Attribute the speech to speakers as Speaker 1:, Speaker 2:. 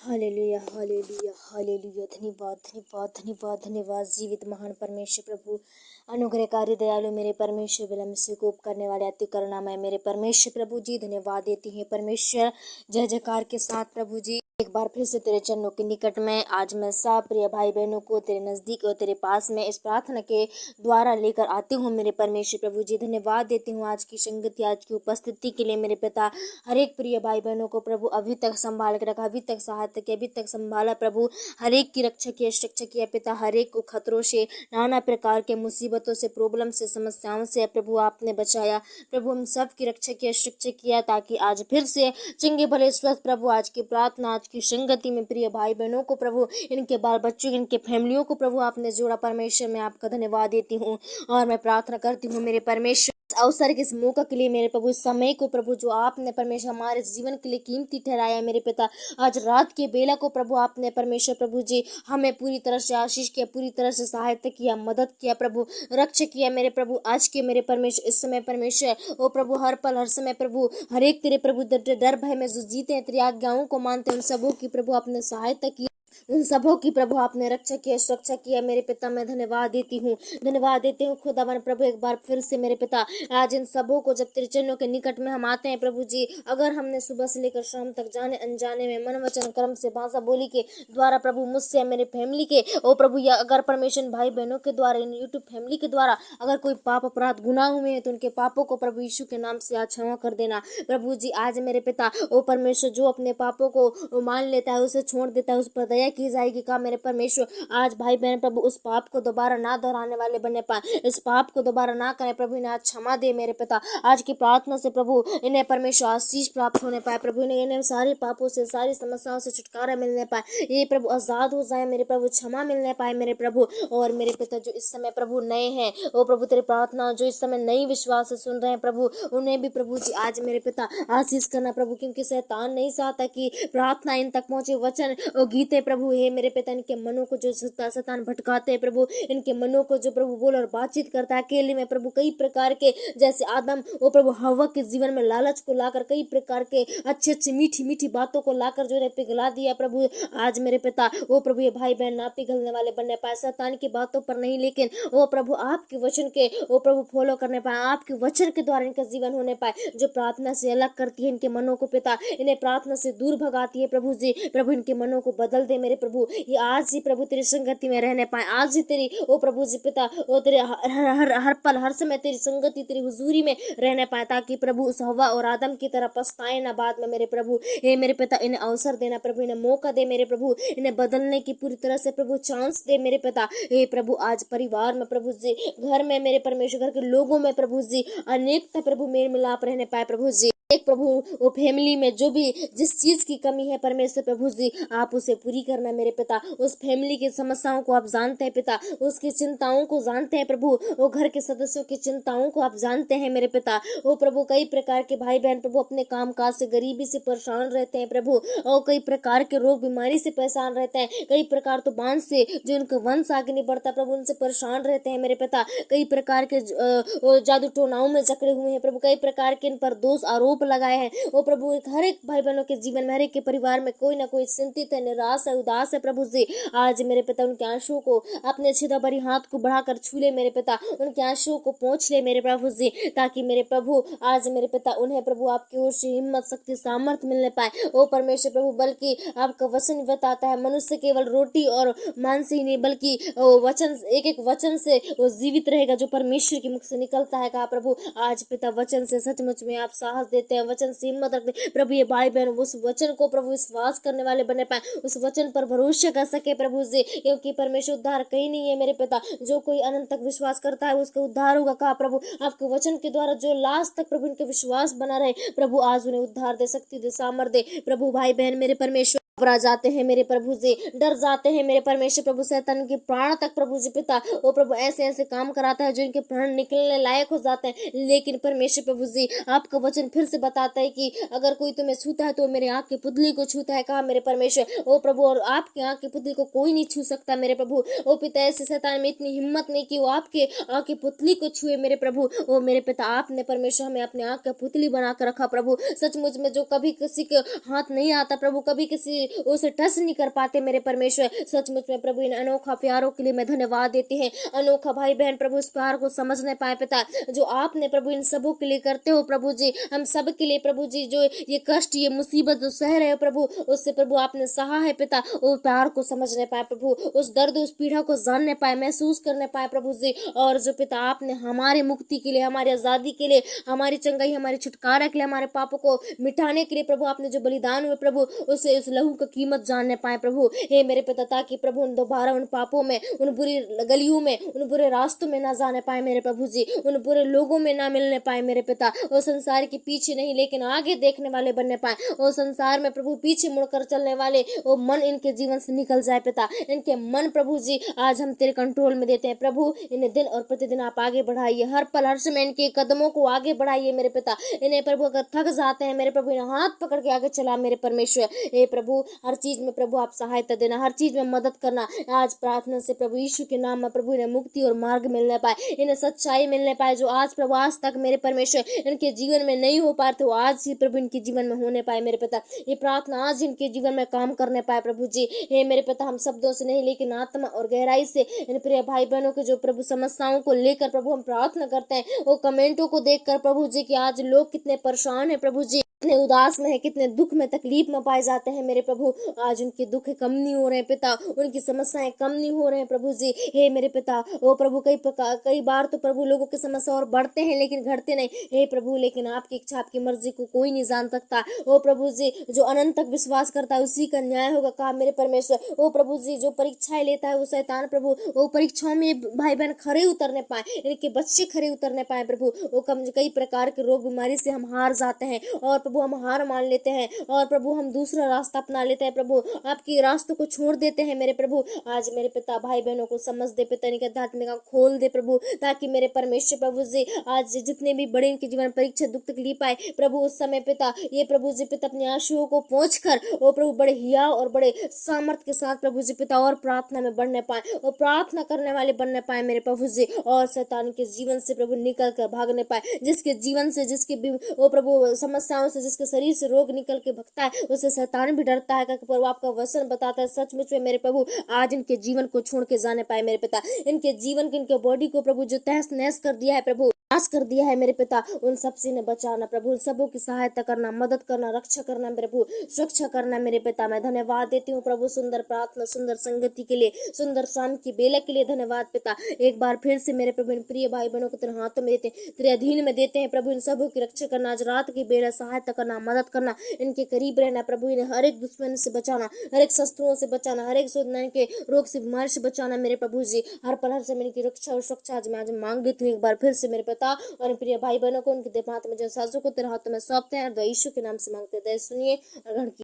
Speaker 1: Hallelujah hallelujah hallelujah. धन्यवाद धन्यवाद धन्यवाद धन्यवाद जीवित महान परमेश्वर प्रभु, अनुग्रहकारी दयालु मेरे परमेश्वर, विलम्ब से कोप करने वाले अति करुणामय मेरे परमेश्वर प्रभु जी, धन्यवाद देती हैं परमेश्वर जय जयकार के साथ प्रभु जी। एक बार फिर से तेरे चरणों के निकट में आज मैं सब प्रिय भाई बहनों को तेरे नज़दीक और तेरे पास में इस प्रार्थना के द्वारा लेकर आती हूँ मेरे परमेश्वर प्रभु जी। धन्यवाद देती हूँ आज की संगति, आज की उपस्थिति के लिए मेरे पिता। हर एक प्रिय भाई बहनों को प्रभु अभी तक संभाल के रखा, अभी तक सहायता किया, अभी तक संभाला प्रभु। हर एक की रक्षा किया, सुरक्षा किया पिता। हर एक को खतरों से, नाना प्रकार के मुसीबतों से, प्रॉब्लम से, समस्याओं से प्रभु आपने बचाया प्रभु। हम सब की रक्षा किया, सुरक्षा किया, ताकि आज फिर से चंगे भले स्वस्थ प्रभु आज की प्रार्थना, आज की संगति में प्रिय भाई बहनों को प्रभु, इनके बाल बच्चों, इनके फैमिलियों को प्रभु आपने जोड़ा परमेश्वर। मैं आपका धन्यवाद देती हूँ और मैं प्रार्थना करती हूँ मेरे परमेश्वर इस अवसर के, इस मौका के लिए मेरे प्रभु, इस समय को प्रभु जो आपने परमेश्वर हमारे जीवन के लिए कीमती ठहराया मेरे पिता। आज रात के बेला को प्रभु आपने परमेश्वर प्रभु जी हमें पूरी तरह से आशीष किया, पूरी तरह से सहायता किया, मदद किया प्रभु, रक्षा किया मेरे प्रभु। आज के मेरे परमेश्वर इस समय परमेश्वर ओ प्रभु, हर पल हर समय प्रभु, हर एक तेरे प्रभु डर भय में जो जीते हैं, तेरी आज्ञाओं को मानते हैं, उन सबों की प्रभु आपने सहायता की, उन सबों की प्रभु आपने रक्षा किया, सुरक्षा किया मेरे पिता। मैं धन्यवाद देती हूँ, धन्यवाद देती हूँ खुदावन प्रभु। एक बार फिर से मेरे पिता, आज इन सबों को जब तेरे चरणों के निकट में हम आते हैं प्रभु जी, अगर हमने सुबह से लेकर शाम तक जाने अनजाने में मन वचन कर्म से, भाषा बोली के द्वारा प्रभु, मुझसे मेरे फैमिली के ओ प्रभु, या अगर परमेश्वर भाई बहनों के द्वारा, इन यूट्यूब फैमिली के द्वारा अगर कोई पाप अपराध गुनाह हुए हैं, तो उनके पापों को प्रभु यीशु के नाम से आज क्षमा कर देना प्रभु जी। आज मेरे पिता ओ परमेश्वर, जो अपने पापों को मान लेता है, उसे छोड़ देता है, उस पर दया की जाएगी का मेरे परमेश्वर। आज भाई बहन प्रभु उस पाप को दोबारा ना दोहराने वाले बने पाए, इस पाप को दोबारा ना करें प्रभु। इन्हें आज क्षमा दे मेरे पिता। आज की प्रार्थना से प्रभु इन्हें परमेश्वर आशीष प्राप्त होने पाए प्रभु, इन्हें सारे पापों से, सारी समस्याओं से छुटकारा मिलने पाए, ये प्रभु आजाद हो जाए मेरे प्रभु, क्षमा मिलने पाए मेरे प्रभु। और मेरे पिता जो इस समय प्रभु नए हैं ओ प्रभु, तेरी प्रार्थना जो इस समय नई विश्वास से सुन रहे हैं प्रभु, उन्हें भी प्रभु जी आज मेरे पिता आशीष करना प्रभु, क्योंकि शैतान नहीं चाहता कि प्रार्थना इन तक पहुंचे, वचन और गीते प्रभु हे मेरे पिता, इनके मनों को जो शैतान भटकाते हैं प्रभु, इनके मनों को जो प्रभु बोल और बातचीत करता है अकेले में प्रभु, कई प्रकार के जैसे आदम वो प्रभु हवा के जीवन में लालच को लाकर, कई प्रकार के अच्छे अच्छे मीठी मीठी बातों को लाकर जो पिघला दिया प्रभु। आज मेरे पिता वो प्रभु ये भाई बहन ना पिघलने वाले बनने पाए, शैतान की बातों पर नहीं, लेकिन वो प्रभु आपके वचन के वो प्रभु फॉलो करने पाए, आपके वचन के द्वारा इनका जीवन होने पाए, जो प्रार्थना से अलग करती है इनके मनों को पिता, इन्हें प्रार्थना से दूर भगाती है प्रभु जी। प्रभु इनके मनों को बदल दे मेरे प्रभु, ये आज ही प्रभु तेरी संगति में रहने पाए, आज ही तेरी ओ प्रभु जी पिता ओ तेरे हर पल हर समय तेरी संगति, तेरी हुजूरी में रहने पाए, ताकि प्रभु उस हवा और आदम की तरह पछताए ना बाद में मेरे प्रभु। हे मेरे पिता इन्हें अवसर देना प्रभु, इन्हें मौका दे मेरे प्रभु, इन्हें बदलने की पूरी तरह से प्रभु चांस दे मेरे पिता। हे प्रभु आज परिवार में प्रभु जी, घर में मेरे परमेश्वर, घर के लोगों में प्रभु जी अनेकता प्रभु मेल मिलाप रहने पाए प्रभु जी। एक प्रभु वो फैमिली में जो भी जिस चीज की कमी है परमेश्वर प्रभु जी, आप उसे पूरी करना मेरे पिता। उस फैमिली की समस्याओं को आप जानते हैं पिता, उसकी चिंताओं को जानते हैं प्रभु, वो घर के सदस्यों की चिंताओं को आप जानते हैं मेरे पिता। वो प्रभु कई प्रकार के भाई बहन प्रभु अपने काम काज से, गरीबी से परेशान रहते हैं प्रभु, और कई प्रकार के रोग बीमारी से परेशान रहते हैं, कई प्रकार तो बांझ से जो उनका वंश आगे नहीं बढ़ता प्रभु, उनसे परेशान रहते हैं मेरे पिता। कई प्रकार के जादू टोनाओं में जकड़े हुए हैं प्रभु, कई प्रकार के इन पर दोष आरोप लगाए हैं वो प्रभु। हर एक भाई बहनों के जीवन में, हर एक के परिवार में कोई ना कोई चिंतित है, निराश है, उदास है प्रभु जी। आज मेरे पिता उनके आंसुओं को अपने छिदा भरी हाथ को बढ़ाकर छू ले मेरे पिता, उनके आंसुओं को पोंछ ले मेरे प्रभु जी, ताकि मेरे प्रभु आज मेरे पिता उन्हें प्रभु आपकी ओर से हिम्मत, शक्ति, सामर्थ्य मिलने पाए ओ परमेश्वर प्रभु। बल्कि आपका वचन बताता है मनुष्य केवल रोटी और मांस ही नहीं, बल्कि वचन, एक एक वचन से वो जीवित रहेगा जो परमेश्वर के मुख से निकलता है कहा प्रभु। आज पिता वचन से सचमुच में आप साहस देते हैं, वचन से हिम्मत रखते प्रभु। ये भाई बहन उस वचन को प्रभु विश्वास करने वाले बने पाए, उस वचन पर भरोसा कर सके प्रभु जी, क्योंकि परमेश्वर उद्धार कहीं नहीं है मेरे पिता। जो कोई अनंत तक विश्वास करता है उसका उद्धार होगा कहा प्रभु। आपके वचन के द्वारा जो लास्ट तक प्रभु इनके विश्वास बना रहे प्रभु, आज उन्हें उद्धार दे, शक्ति दे, सामर्थ्य दे प्रभु। भाई बहन मेरे परमेश्वर घबरा जाते हैं मेरे प्रभु जी, डर जाते हैं मेरे परमेश्वर प्रभु, शैतान के प्राण तक प्रभु जी पिता वो प्रभु ऐसे ऐसे काम कराता है जो इनके प्राण निकलने लायक हो जाते हैं, लेकिन परमेश्वर प्रभु जी आपका वचन फिर से बताता है कि अगर कोई तुम्हें छूता है तो मेरे आँख की पुतली को छूता है कहा मेरे परमेश्वर ओ प्रभु। और आपके आँख के पुतली को कोई नहीं छू सकता मेरे प्रभु। ओ पिता, ऐसे शैतान में इतनी हिम्मत नहीं कि वो आपके आँख की पुतली को छुए मेरे प्रभु। ओ मेरे पिता, आपने परमेश्वर हमें अपने आँख का पुतली बना कर रखा प्रभु। सचमुच में जो कभी किसी के हाथ नहीं आता प्रभु, कभी किसी उसे टच नहीं कर पाते मेरे परमेश्वर, सचमुच में प्रभु इन अनोखा प्यारों के लिए मैं धन्यवाद देती है। अनोखा भाई बहन प्रभु इस प्यार को समझ नहीं पाए पिता, जो आपने प्रभु इन सबों के लिए करते हो प्रभु जी, हम सब के लिए प्रभु जी, जो ये कष्ट ये मुसीबत जो सह रहे हो प्रभु, उससे प्रभु आपने सहा है पिता, वो प्यार को समझने पाए प्रभु, उस दर्द उस पीड़ा को जानने पाए, महसूस करने पाए प्रभु जी। और जो पिता आपने हमारे मुक्ति के लिए, हमारी आजादी के लिए, हमारी चंगाई, हमारे छुटकारा के लिए, हमारे पापों को मिटाने के लिए प्रभु आपने जो बलिदान हुए प्रभु, उसे उस लहू का कीमत जानने पाए प्रभु। हे मेरे पिता, ताकि प्रभु उन दोबारा उन पापों में, उन बुरी गलियों में, उन बुरे रास्तों में ना जाने पाए मेरे प्रभु जी, उन बुरे लोगों में ना मिलने पाए मेरे पिता। वो संसार के पीछे नहीं लेकिन आगे देखने वाले बनने पाए। वो संसार में प्रभु पीछे मुड़कर चलने वाले वो मन इनके जीवन से निकल जाए पिता। इनके मन प्रभु जी आज हम तेरे कंट्रोल में देते हैं प्रभु। इन्हें दिन और प्रतिदिन आप आगे बढ़ाइए, हर पल हर समय इनके कदमों को आगे बढ़ाइए मेरे पिता। इन्हें प्रभु अगर थक जाते हैं मेरे प्रभु, इन्हें हाथ पकड़ के आगे चला मेरे परमेश्वर। हे प्रभु, हर चीज में प्रभु आप सहायता देना, हर चीज में मदद करना। आज प्रार्थना से प्रभु यीशु के नाम में प्रभु इन्हें मुक्ति और मार्ग मिलने पाए, इन्हें सच्चाई मिलने पाए, जो आज प्रभु आज तक मेरे परमेश्वर इनके जीवन में नहीं हो पाए थे, वो आज ही प्रभु इनके जीवन में होने पाए मेरे पिता। ये प्रार्थना आज इनके जीवन में काम करने पाए प्रभु जी। हे मेरे पिता, हम शब्दों से नहीं लेकिन आत्मा और गहराई से इन प्रिय भाई बहनों के जो प्रभु समस्याओं को लेकर प्रभु हम प्रार्थना करते हैं, वो कमेंटों को देखकर प्रभु जी कि आज लोग कितने परेशान है प्रभु जी, कितने उदास में है, कितने दुख में तकलीफ में पाए जाते हैं मेरे प्रभु। आज उनके दुख कम नहीं हो रहे हैं पिता, उनकी समस्याएं कम नहीं हो रहे हैं प्रभु जी। हे मेरे पिता, ओ प्रभु कई बार तो प्रभु लोगों की समस्या और बढ़ते हैं लेकिन घटते नहीं। हे प्रभु, लेकिन आपकी इच्छा आपकी मर्जी को कोई नहीं जान सकता। ओ प्रभु जी, जो अनंत तक विश्वास करता है उसी का न्याय होगा कहा मेरे परमेश्वर। ओ प्रभु जी, जो परीक्षाएं लेता है वो शैतान प्रभु, वो परीक्षाओं में भाई बहन खड़े उतरने पाए, इनके बच्चे खड़े उतरने पाए प्रभु। वो कई प्रकार के रोग बीमारी से हम हार जाते हैं और प्रभु हम हार मान लेते हैं और प्रभु हम दूसरा रास्ता अपना लेते हैं प्रभु, आपके रास्तों को छोड़ देते हैं मेरे प्रभु। आज मेरे पिता भाई बहनों को समझ दे पिता, इनके आध्यात्मिक खोल दे प्रभु, ताकि मेरे परमेश्वर प्रभु जी आज जितने भी बड़े इनके जीवन परीक्षा दुख तकलीफ आए प्रभु, उस समय पिता ये प्रभु जी पिता अपने आंसुओं को पोंछ कर वो प्रभु बड़े हिया और बड़े सामर्थ के साथ प्रभु जी पिता और प्रार्थना में बढ़ने पाए, और प्रार्थना करने वाले बनने पाए मेरे प्रभु जी, और शैतान के जीवन से प्रभु निकल कर भागने पाए। जिसके जीवन से, जिसके वो प्रभु समस्याओं से, जिसके शरीर से रोग निकल के भगता है, उससे शैतान भी डरता है क्योंकि प्रभु आपका वचन बताता है सचमुच में मेरे प्रभु आज इनके जीवन को छोड़ के जाने पाए मेरे पिता। इनके जीवन के, इनके बॉडी को प्रभु जो तहस नहस कर दिया है प्रभु, नाश कर दिया है मेरे पिता, उन सबसे ने बचाना प्रभु, उन सबों की सहायता करना, मदद करना, रक्षा करना मेरे प्रभु, सुरक्षा करना मेरे पिता। मैं धन्यवाद देती हूँ प्रभु सुंदर प्रार्थना, सुंदर संगति के लिए, सुंदर शाम की बेला के लिए धन्यवाद पिता। एक बार फिर से मेरे प्रभु इन प्रिय भाई बहनों को तेरे हाथों में देते हैं, तेरे अधीन में देते हैं प्रभु। इन सबों की रक्षा करना, आज रात की बेला सहायता करना, मदद करना, इनके करीब रहना प्रभु, इन्हें हर एक दुश्मन से बचाना, हर एक शत्रुओं से बचाना, हर एक शोधना के रोग से बीमारी से बचाना मेरे प्रभु जी। हर पल हर समय इनकी रक्षा और सुरक्षा आज मैं आज मांग देती हूँ एक बार फिर से मेरे पिता। और प्रिय भाई बहनों को उनके देह हाथ में जो सासों को तेरे हाथों में सौंपते हैं और यीशु के नाम से मांगते हैं, सुनिए और ग्रहण